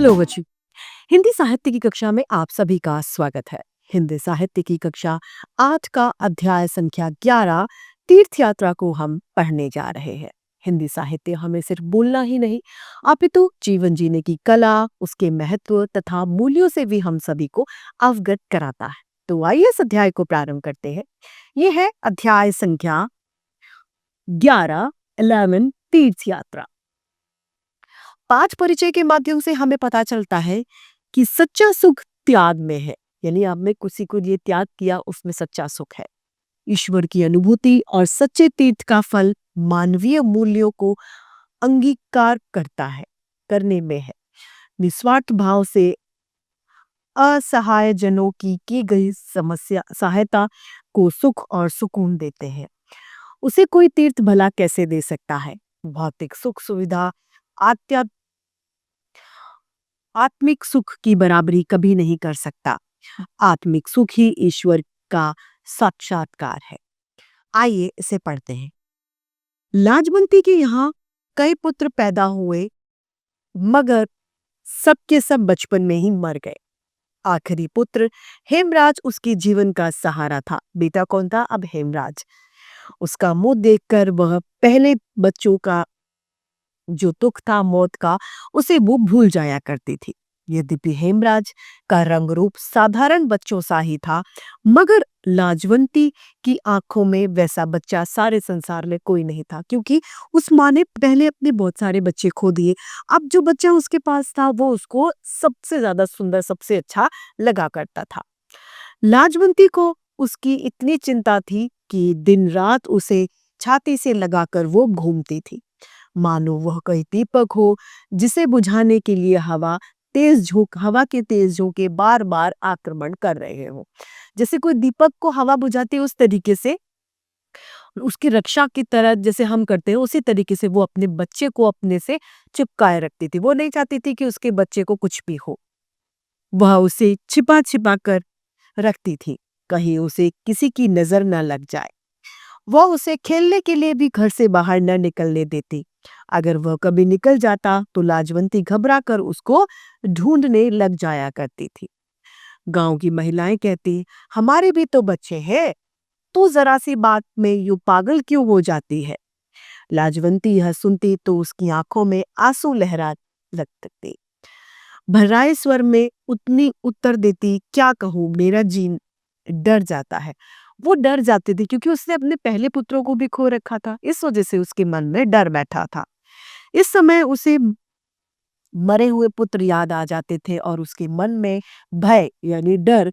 Hello बच्चों। हिंदी साहित्य की कक्षा में आप सभी का स्वागत है। हिंदी साहित्य की कक्षा 8 का अध्याय संख्या 11 तीर्थ यात्रा को हम पढ़ने जा रहे हैं। हिंदी साहित्य हमें सिर्फ बोलना ही नहीं, अपितु जीवन जीने की कला, उसके महत्व तथा मूल्यों से भी हम सभी को अवगत कराता है। तो आइए इस अध्याय को प्रारंभ करते हैं। ये है अध्याय संख्या 11 तीर्थ यात्रा। पाठ परिचय के माध्यम से हमें पता चलता है कि सच्चा सुख त्याग में है, यानी आपने किसी को ये त्याग किया उसमें सच्चा सुख है। ईश्वर की अनुभूति और सच्चे तीर्थ का फल मानवीय मूल्यों को अंगीकार करने में है। निस्वार्थ भाव से असहाय जनों की गई समस्या सहायता को सुख और सुकून देते हैं। उसे कोई तीर्थ भला कैसे दे सकता है? भौतिक सुख सुविधा आत्मिक सुख की बराबरी कभी नहीं कर सकता। आत्मिक सुख ही ईश्वर का साक्षात्कार है। आइए इसे पढ़ते हैं। लाजवंती के यहाँ कई पुत्र पैदा हुए, मगर सबके सब बचपन में ही मर गए। आखिरी पुत्र हेमराज उसके जीवन का सहारा था। बेटा कौन था? अब हेमराज। उसका मुंह देखकर वह पहले बच्चों का जो दुख था मौत का, उसे वो भूल जाया करती थी। यद्यपि हेमराज का रंग रूप साधारण बच्चों सा ही था, मगर लाजवंती की आंखों में वैसा बच्चा सारे संसार में कोई नहीं था, क्योंकि उस माँ ने पहले अपने बहुत सारे बच्चे खो दिए। अब जो बच्चा उसके पास था वो उसको सबसे ज्यादा सुंदर, सबसे अच्छा लगा करता था। लाजवंती को उसकी इतनी चिंता थी कि दिन रात उसे छाती से लगाकर वो घूमती थी, मानो वह कोई दीपक हो जिसे बुझाने के लिए हवा के तेज झोंके बार बार आक्रमण कर रहे हो। जैसे कोई दीपक को हवा बुझाती है उस तरीके से, उसकी रक्षा की तरह जैसे हम करते हैं, उसी तरीके से वो अपने बच्चे को अपने से चिपकाए रखती थी। वो नहीं चाहती थी कि उसके बच्चे को कुछ भी हो। वह उसे छिपा छिपा कर रखती थी, कहीं उसे किसी की नजर न लग जाए। वह उसे खेलने के लिए भी घर से बाहर न निकलने देती। अगर वह कभी निकल जाता तो लाजवंती घबरा कर उसको ढूंढने लग जाया करती थी। गांव की महिलाएं कहती, हमारे भी तो बच्चे हैं, तू जरा सी बात में यूं पागल क्यों हो जाती है? लाजवंती यह सुनती तो उसकी आंखों में आंसू लहरा लगते। भर्राए स्वर में उतनी उत्तर देती, क्या कहूँ, मेरा जी डर जाता है। वो डर जाती थी क्योंकि उसने अपने पहले पुत्रों को भी खो रखा था, इस वजह से उसके मन में डर बैठा था। इस समय उसे मरे हुए पुत्र याद आ जाते थे और उसके मन में भय यानी डर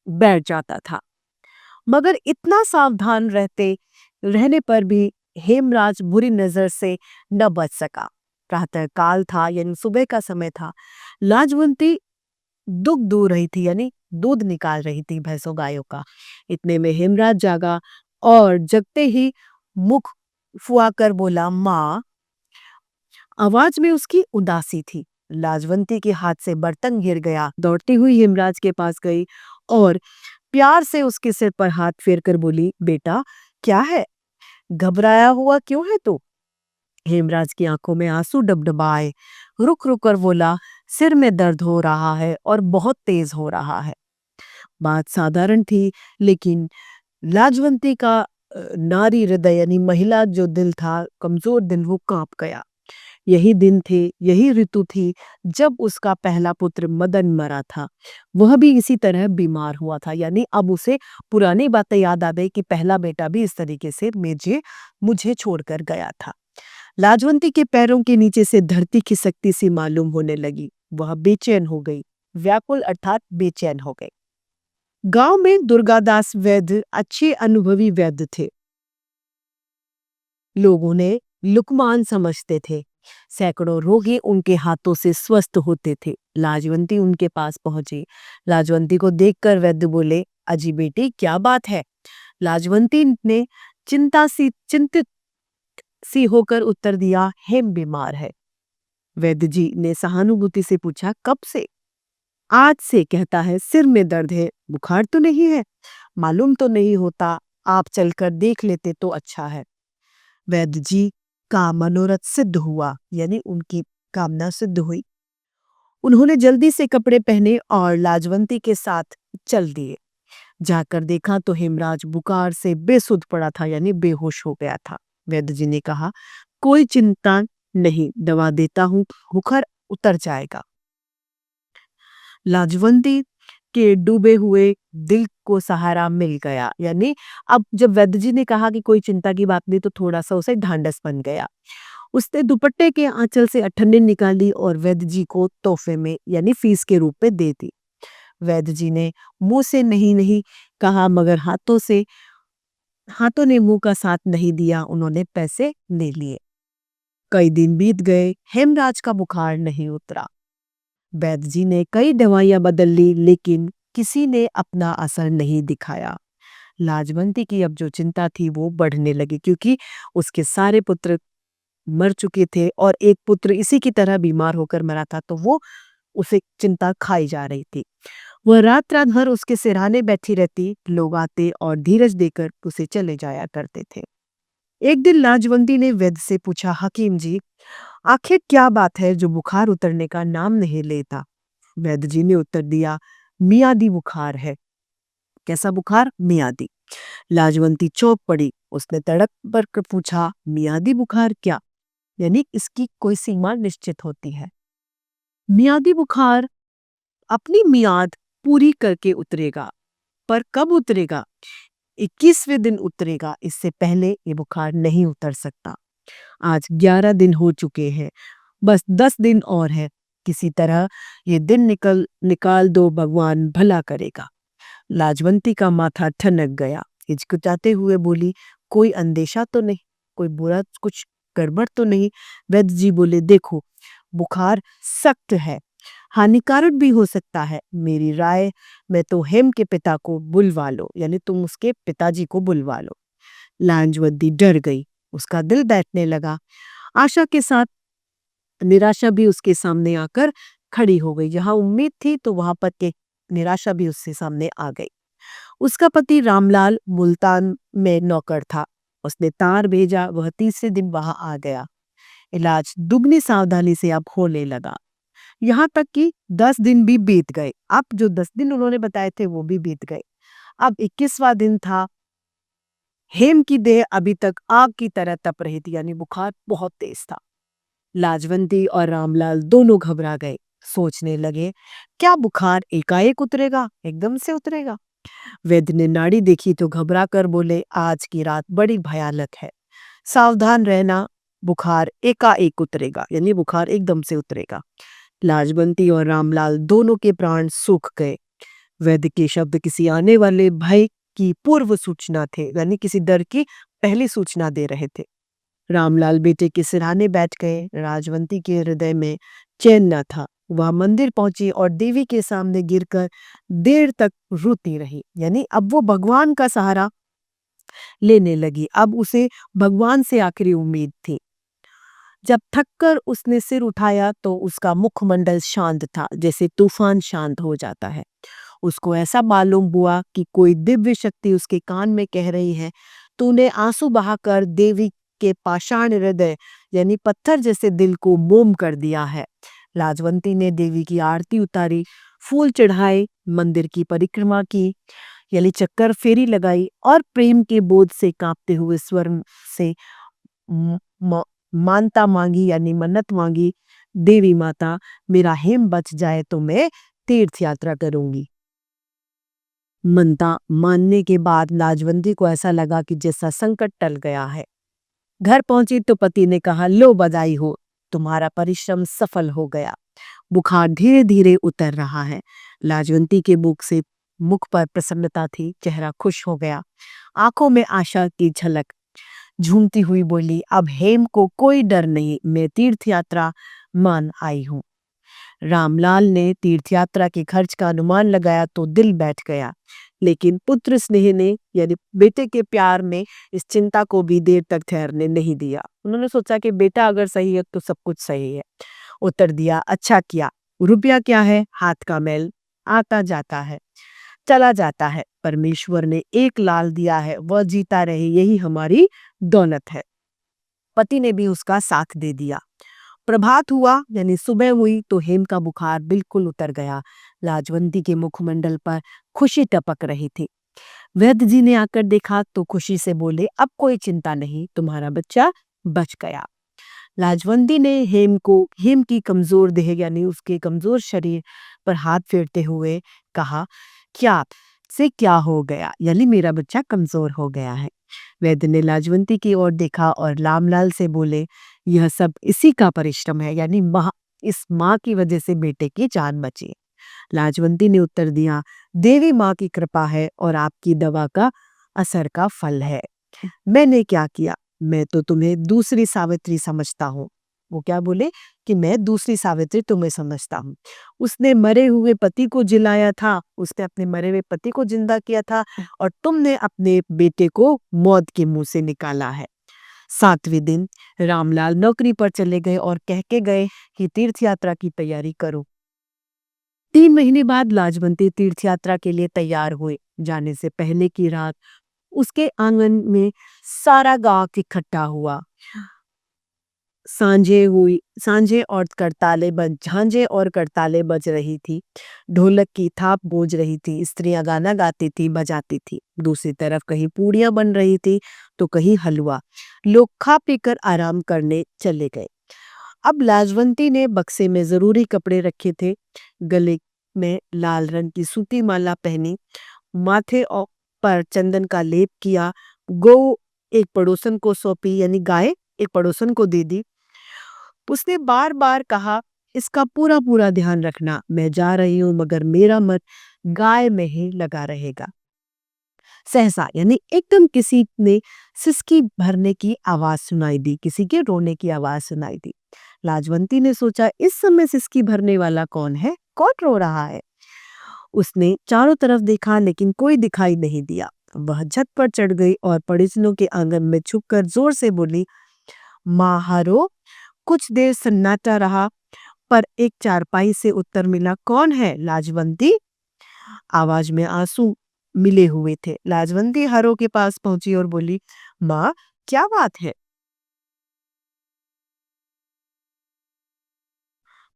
बैठ जाता था। मगर इतना सावधान रहने पर भी हेमराज बुरी नजर से न बच सका। प्रातः काल था, यानी सुबह का समय था। लाजवंती दुख दू रही थी, यानी दूध निकाल रही थी भैंसों गायों का। इतने में हेमराज जागा और जगते ही मुख फुआ कर बोला, माँ। आवाज में उसकी उदासी थी। लाजवंती के हाथ से बर्तन गिर गया। दौड़ती हुई हेमराज के पास गई और प्यार से उसके सिर पर हाथ फेर कर बोली, बेटा क्या है, घबराया हुआ क्यों है तू? हेमराज की आंखों में आंसू डबडबाए। रुक रुक कर बोला, सिर में दर्द हो रहा है और बहुत तेज हो रहा है। बात साधारण थी, लेकिन लाजवंती का नारी हृदय यानी महिला जो दिल था, कमजोर दिल, वो कांप गया। यही दिन थे, यही ऋतु थी जब उसका पहला पुत्र मदन मरा था। वह भी इसी तरह बीमार हुआ था, यानी अब उसे पुरानी बातें याद आ गई कि पहला बेटा भी इस तरीके से मुझे छोड़कर गया था। लाजवंती के पैरों के नीचे से धरती खिसकती सी मालूम होने लगी। वह बेचैन हो गई, व्याकुल अर्थात बेचैन हो गई। गांव में दुर्गादास वैद्य अच्छे अनुभवी वैद्य थे। लोगों ने लुकमान समझते थे। सैकड़ों रोगी उनके हाथों से स्वस्थ होते थे। लाजवंती उनके पास पहुंची। लाजवंती को देखकर वैद्य बोले, अजी बेटी क्या बात है? लाजवंती ने चिंतित सी होकर उत्तर दिया, हेम बीमार है। वैद्य जी ने सहानुभूति से पूछा, कब से? आज से, कहता है, सिर में दर्द है, बुखार तो नहीं है, मालूम तो नहीं होता, आप चलकर देख लेते तो अच्छा है। वैद्य जी का मनोरथ सिद्ध हुआ, यानी उनकी कामना सिद्ध हुई। उन्होंने जल्दी से कपड़े पहने और लाजवंती के साथ चल दिए। जाकर देखा तो हेमराज बुखार से बेसुध पड़ा था, यानी बेहोश हो गया था। वैद्य जी ने कहा, कोई चिंता नहीं, दवा देता हूँ, बुखार उतर जाएगा। लाजवंती के डूबे हुए दिल को सहारा मिल गया। यानी अब जब वैद्य जी ने कहा कि कोई चिंता की बात नहीं, तो थोड़ा सा उसे ढांढस बन गया। उसने दुपट्टे के आंचल से अठन्नी निकाली और वैद्य जी को तोहफे में, यानी फीस के रूप में दे दी। वैद्य जी ने मुंह से नहीं नहीं कहा, मगर हाथों ने मुंह का साथ नहीं दिया। उन्होंने पैसे ले लिए। कई दिन बीत गए, हेमराज का बुखार नहीं उतरा। वैद्य जी ने कई दवाइयां बदल ली, लेकिन किसी ने अपना असर नहीं दिखाया। लाजवंती की अब जो चिंता थी वो बढ़ने लगी, क्योंकि उसके सारे पुत्र मर चुके थे और एक पुत्र इसी की तरह बीमार होकर मरा था, तो वो उसे चिंता खाई जा रही थी। वह रात रात भर उसके सिरहाने बैठी रहती। लोग आते और धीरज देकर उसे चले जाया करते थे। एक दिन लाजवंती ने वैद्य से पूछा, हकीम जी, आखिर क्या बात है जो बुखार उतरने का नाम नहीं लेता? वैद्य जी ने उत्तर दिया, मियादी बुखार है। कैसा बुखार? मियादी। लाजवंती चौंक पड़ी। उसने तड़प पर पूछा, मियादी बुखार क्या? यानी इसकी कोई सीमा निश्चित होती है? मियादी बुखार अपनी मियाद पूरी करके उतरेगा, पर कब उतरेगा? 21वें दिन उतरेगा, इससे पहले ये बुखार नहीं उतर सकता। आज 11 दिन हो चुके हैं, बस 10 दिन और है। किसी तरह ये दिन निकाल दो, भगवान भला करेगा। लाजवंती का माथा ठनक गया। हिचकिचाते हुए बोली, कोई अंदेशा तो नहीं, कोई बुरा कुछ गड़बड़ तो नहीं? वैद्य जी बोले, देखो, बुखार सख्त है, हानिकारक भी हो सकता है। मेरी राय में तो हेम के पिता को बुलवा लो, यानी तुम उसके पिताजी को बुलवा लो। लाजवंती डर गई। उसका दिल बैठने लगा। आशा के साथ निराशा भी उसके सामने आकर खड़ी हो गई। जहां उम्मीद थी, तो वहां पर के निराशा भी उसके सामने आ गई। उसका पति रामलाल मुल्तान में नौकर था। उसने तार भेजा, वह तीसरे दिन वहां आ गया। इलाज दुगनी सावधानी से अब होने लगा। यहाँ तक कि 10 दिन भी बीत गए। अब जो 10 दिन उन्होंने बताए थे वो भी बीत गए। अब 21वां दिन था। हेम की देह अभी तक आग की तरह तप रही थी, यानी बुखार बहुत तेज था। लाजवंती और रामलाल दोनों घबरा गए। सोचने लगे, क्या बुखार एकाएक उतरेगा, एकदम से उतरेगा? वैद्य ने नाड़ी देखी तो घबरा कर बोले, आज की रात बड़ी भयानक है, सावधान रहना, बुखार एकाएक उतरेगा, यानी बुखार एकदम से उतरेगा। लाजवंती और रामलाल दोनों के प्राण सूख गए। वैद्य के शब्द किसी आने वाले भय की पूर्व सूचना थे, यानी किसी डर की पहली सूचना दे रहे थे। रामलाल बेटे के सिरहाने बैठ गए। राजवंती के हृदय में चैन न था। वह मंदिर पहुंची और देवी के सामने गिरकर देर तक रोती रही। यानी अब वो भगवान का सहारा लेने लगी। अब उसे भगवान से आखिरी उम्मीद थी। जब थककर उसने सिर उठाया तो उसका मुखमंडल शांत था, जैसे तूफान शांत हो जाता है। उसको ऐसा मालूम हुआ कि कोई दिव्य शक्ति उसके कान में कह रही है, तूने आंसू बहाकर देवी के पाषाण हृदय, यानी पत्थर जैसे दिल को मोम कर दिया है। लाजवंती ने देवी की आरती उतारी, फूल चढ़ाए, मंदिर की परिक्रमा की, यानी चक्कर फेरी लगाई और प्रेम के बोझ से कांपते हुए स्वर से म- म- मानता मांगी, यानी मन्नत मांगी, देवी माता, मेरा हेम बच जाए तो मैं तीर्थ यात्रा करूंगी। मनता मानने के बाद लाजवंती को ऐसा लगा कि जैसा संकट टल गया है। घर पहुंची तो पति ने कहा, लो बधाई हो, तुम्हारा परिश्रम सफल हो गया। बुखार धीरे धीरे उतर रहा है। लाजवंती के मुख पर प्रसन्नता थी, चेहरा खुश हो गया, आंखों में आशा की झलक। झूमती हुई बोली, अब हेम को कोई डर नहीं, मैं तीर्थ यात्रा मान आई हूँ। रामलाल ने तीर्थयात्रा के खर्च का अनुमान लगाया तो दिल बैठ गया, लेकिन पुत्र स्नेह ने, यानी बेटे के प्यार में, इस चिंता को भी देर तक ठहरने नहीं दिया। उन्होंने सोचा कि बेटा अगर सही है तो सब कुछ सही है। उत्तर दिया, अच्छा किया, रुपया क्या है, हाथ का मैल, आता जाता है, चला जाता है। परमेश्वर ने एक लाल दिया है, वह जीता रहे, यही हमारी दौलत है। पति ने भी उसका साथ दे दिया। प्रभात हुआ यानी सुबह हुई तो हेम का बुखार बिल्कुल उतर गया। लाजवंती के मुखमंडल पर खुशी टपक रही थी। वैद्य जी ने आकर देखा तो खुशी से बोले, अब कोई चिंता नहीं, तुम्हारा बच्चा बच गया। लाजवंती ने हेम की कमजोर देह यानी उसके कमजोर शरीर पर हाथ फेरते हुए कहा, क्या से क्या हो गया, यानी मेरा बच्चा कमजोर हो गया है। वैद्य ने लाजवंती की ओर देखा और लामलाल से बोले, यह सब इसी का परिश्रम है, यानी इस माँ की वजह से बेटे की जान बची। लाजवंती ने उत्तर दिया, देवी माँ की कृपा है और आपकी दवा का असर का फल है। मैंने क्या किया, मैं तो तुम्हें दूसरी सावित्री समझता हूँ। वो क्या बोले कि मैं दूसरी सावित्री तुम्हें समझता हूँ। उसने मरे हुए पति को जिलाया था, उसने अपने मरे हुए पति को जिंदा किया था और तुमने अपने बेटे को मौत के मुंह से निकाला है। 7वें दिन रामलाल नौकरी पर चले गए और कह के गए कि तीर्थ यात्रा की तैयारी करो। 3 महीने बाद लाजवंती तीर्थ यात्रा के लिए तैयार हुए। जाने से पहले की रात उसके आंगन में सारा गांव इकट्ठा हुआ। झांझे और करताले बज रही थी। ढोलक की थाप गूंज रही थी। स्त्रियां गाना गाती थी, बजाती थी। दूसरी तरफ कहीं पूड़ियां बन रही थी तो कहीं हलवा। लोग खा पीकर आराम करने चले गए। अब लाजवंती ने बक्से में जरूरी कपड़े रखे थे। गले में लाल रंग की सूती माला पहनी, माथे पर चंदन का लेप किया। गौ एक पड़ोसन को सौंपी, यानी गाय एक पड़ोसन को दे दी। उसने बार बार कहा, इसका पूरा पूरा ध्यान रखना, मैं जा रही हूं मगर मेरा मन गाय में ही लगा रहेगा। सहसा यानी एकदम किसी ने सिसकी भरने की आवाज सुनाई दी, किसी के रोने की आवाज सुनाई दी। लाजवंती ने सोचा, इस समय सिसकी भरने वाला कौन है, कौन रो रहा है। उसने चारों तरफ देखा लेकिन कोई दिखाई नहीं दिया। वह छत पर चढ़ गई और पड़ोसियों के आंगन में छुपकर जोर से बोली, माँ हारो। कुछ देर सन्नाटा रहा पर एक चारपाई से उत्तर मिला, कौन है लाजवंती। आवाज में आंसू मिले हुए थे। लाजवंती हरो के पास पहुंची और बोली, माँ क्या बात है,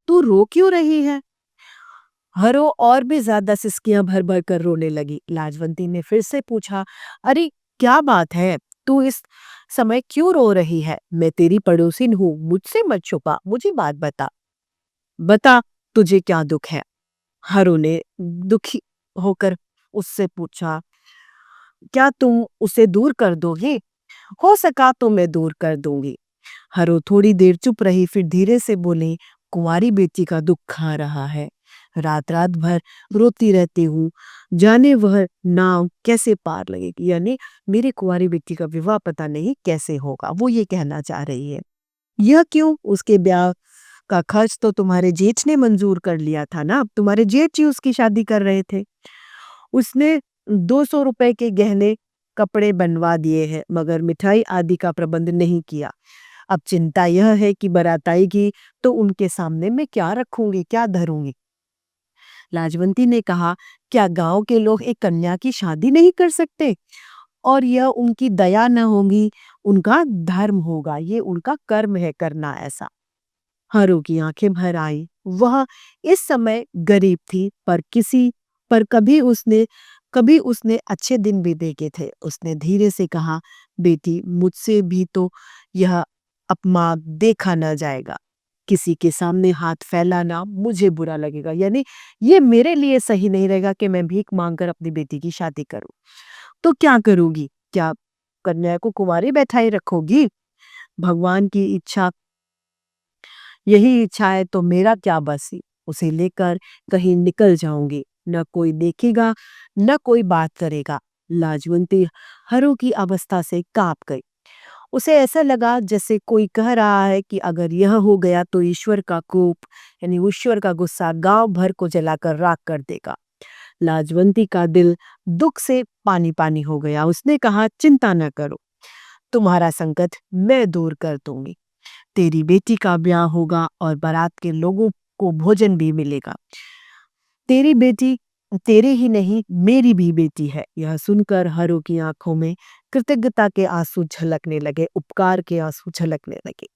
तू रो क्यों रही है। हरो और भी ज्यादा सिसकियां भर भर कर रोने लगी। लाजवंती ने फिर से पूछा, अरे क्या बात है, तू इस समय क्यों रो रही है। मैं तेरी पड़ोसिन हूँ, मुझसे मत छुपा, मुझे बात बता। बता तुझे क्या दुख है। हरो ने दुखी होकर उससे पूछा, क्या तुम उसे दूर कर दोगी। हो सका तो मैं दूर कर दूंगी। हरो थोड़ी देर चुप रही, फिर धीरे से बोली, कुंवारी बेटी का दुख खा रहा है, रात रात भर रोती रहती हूँ, जाने वह नाव कैसे पार लगेगी, यानी मेरी कुंवारी बेटी का विवाह पता नहीं कैसे होगा, वो ये कहना चाह रही है। यह क्यों, उसके ब्याह का खर्च तो तुम्हारे जेठ ने मंजूर कर लिया था ना, तुम्हारे जेठ जी उसकी शादी कर रहे थे। उसने 200 रुपए के गहने कपड़े बनवा दिए हैं मगर मिठाई आदि का प्रबंध नहीं किया। अब चिंता यह है कि बारात आएगी तो उनके सामने मैं क्या रखूंगी, क्या धरूंगी। लाजवंती ने कहा, क्या गांव के लोग एक कन्या की शादी नहीं कर सकते, और यह उनकी दया न होगी, उनका धर्म होगा, ये उनका कर्म है करना ऐसा। हरू की आंखें भर आई। वह इस समय गरीब थी पर कभी उसने अच्छे दिन भी देखे थे। उसने धीरे से कहा, बेटी मुझसे भी तो यह अपमान देखा न जाएगा, किसी के सामने हाथ फैलाना मुझे बुरा लगेगा, यानी ये मेरे लिए सही नहीं रहेगा कि मैं भीख मांगकर अपनी बेटी की शादी करूं। तो क्या करूंगी, क्या कन्या को कुंवारी बैठाई रखोगी। भगवान की इच्छा, यही इच्छा है तो मेरा क्या बस, उसे लेकर कहीं निकल जाऊंगी, न कोई देखेगा न कोई बात करेगा। लाजवंती हरों की अवस्था से कांप गई। उसे ऐसा लगा जैसे कोई कह रहा है कि अगर यह हो गया तो ईश्वर का कोप, यानी ईश्वर का गुस्सा गांव भर को जलाकर राख कर देगा। लाजवंती का दिल दुख से पानी पानी हो गया। उसने कहा, चिंता न करो, तुम्हारा संकट मैं दूर कर दूंगी। तेरी बेटी का ब्याह होगा और बारात के लोगों को भोजन भी मिलेगा। तेरी बेटी तेरे ही नहीं मेरी भी बेटी है। यह सुनकर हरो की आंखों में कृतज्ञता के आंसू झलकने लगे, उपकार के आंसू झलकने लगे।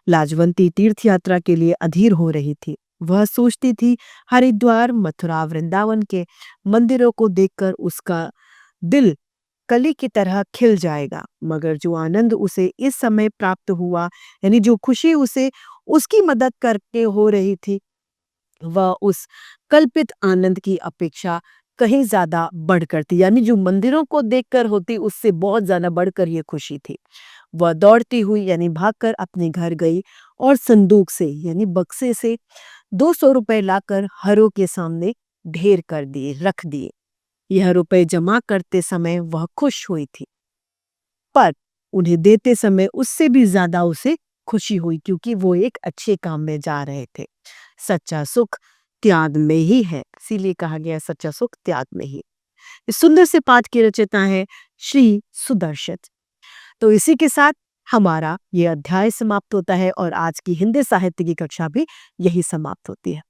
लाजवंती तीर्थ यात्रा के लिए अधीर हो रही थी। वह सोचती थी हरिद्वार, मथुरा, वृंदावन के मंदिरों को देखकर उसका दिल कली की तरह खिल जाएगा। मगर जो आनंद उसे इस समय प्राप्त हुआ, यानी जो खुशी उसे उसकी मदद करके हो रही थी, वह उस कल्पित आनंद की अपेक्षा कहीं ज्यादा बढ़कर थी। यानी जो मंदिरों को देखकर होती, उससे बहुत ज्यादा बढ़कर ये खुशी थी। वह दौड़ती हुई यानी भागकर अपने घर गई और संदूक से यानी बक्से से 200 रुपए लाकर हरों के सामने ढेर कर दिए, रख दिए। यह रुपए जमा करते समय वह खुश हुई थी, पर उन्हें देते समय उससे भी ज्यादा उसे खुशी हुई, क्योंकि वो एक अच्छे काम में जा रहे थे। सच्चा सुख त्याग में ही है, इसीलिए कहा गया सच्चा सुख त्याग में ही। इस सुंदर से पाठ की रचयिता है श्री सुदर्शन। तो इसी के साथ हमारा ये अध्याय समाप्त होता है और आज की हिंदी साहित्य की कक्षा भी यही समाप्त होती है।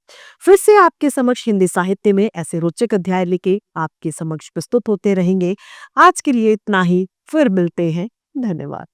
फिर से आपके समक्ष हिंदी साहित्य में ऐसे रोचक अध्याय लेके आपके समक्ष प्रस्तुत होते रहेंगे। आज के लिए इतना ही, फिर मिलते हैं। धन्यवाद।